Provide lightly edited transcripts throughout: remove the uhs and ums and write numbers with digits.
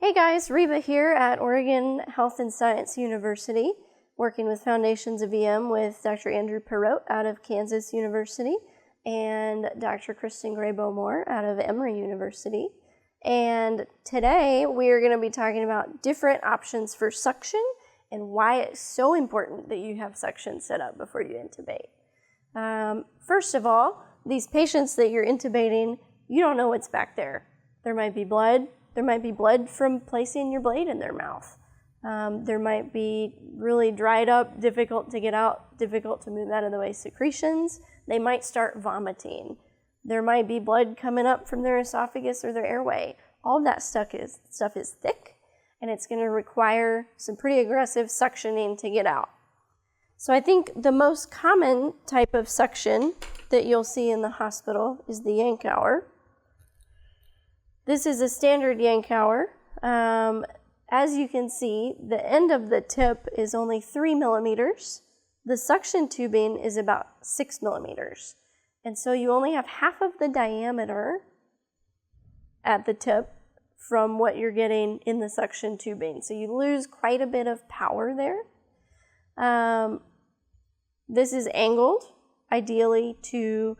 Hey guys, Reba here at Oregon Health and Science University, working with Foundations of EM with Dr. Andrew Perrotte out of Kansas University and Dr. Kristen Gray-Bowmore out of Emory University. And today we are going to be talking about different options for suction and why it's so important that you have suction set up before you intubate. First of all, these patients that you're intubating, you don't know what's back there. There might be blood. There might be blood from placing your blade in their mouth. There might be really dried up, difficult to get out, difficult to move out of the way secretions. They might start vomiting. There might be blood coming up from their esophagus or their airway. All of that stuff is thick, and it's going to require some pretty aggressive suctioning to get out. So I think the most common type of suction that you'll see in the hospital is the Yankauer. This is a standard Yankauer. As you can see, the end of the tip is only 3 millimeters. The suction tubing is about 6 millimeters. And so you only have half of the diameter at the tip from what you're getting in the suction tubing. So you lose quite a bit of power there. This is angled, ideally to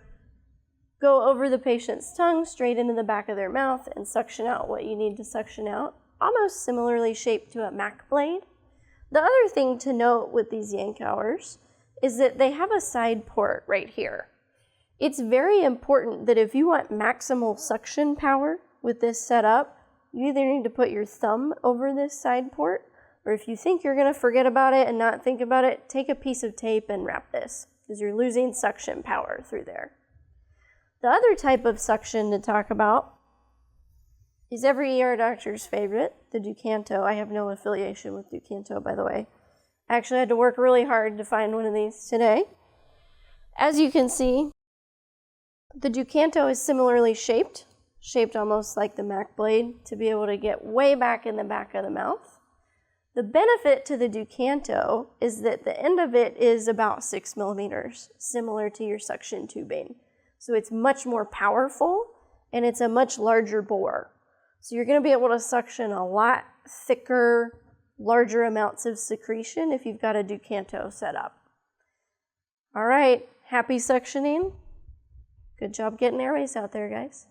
go over the patient's tongue straight into the back of their mouth and suction out what you need to suction out, almost similarly shaped to a Mac blade. The other thing to note with these Yankauers is that they have a side port right here. It's very important that if you want maximal suction power with this setup, you either need to put your thumb over this side port, or if you think you're going to forget about it and not think about it, take a piece of tape and wrap this, because you're losing suction power through there. The other type of suction to talk about is every ER doctor's favorite, the Ducanto. I have no affiliation with Ducanto, by the way. I actually had to work really hard to find one of these today. As you can see, the Ducanto is similarly shaped almost like the Mac blade to be able to get way back in the back of the mouth. The benefit to the Ducanto is that the end of it is about 6 millimeters, similar to your suction tubing. So it's much more powerful, and it's a much larger bore. So you're going to be able to suction a lot thicker, larger amounts of secretion if you've got a Ducanto set up. All right, happy suctioning. Good job getting airways out there, guys.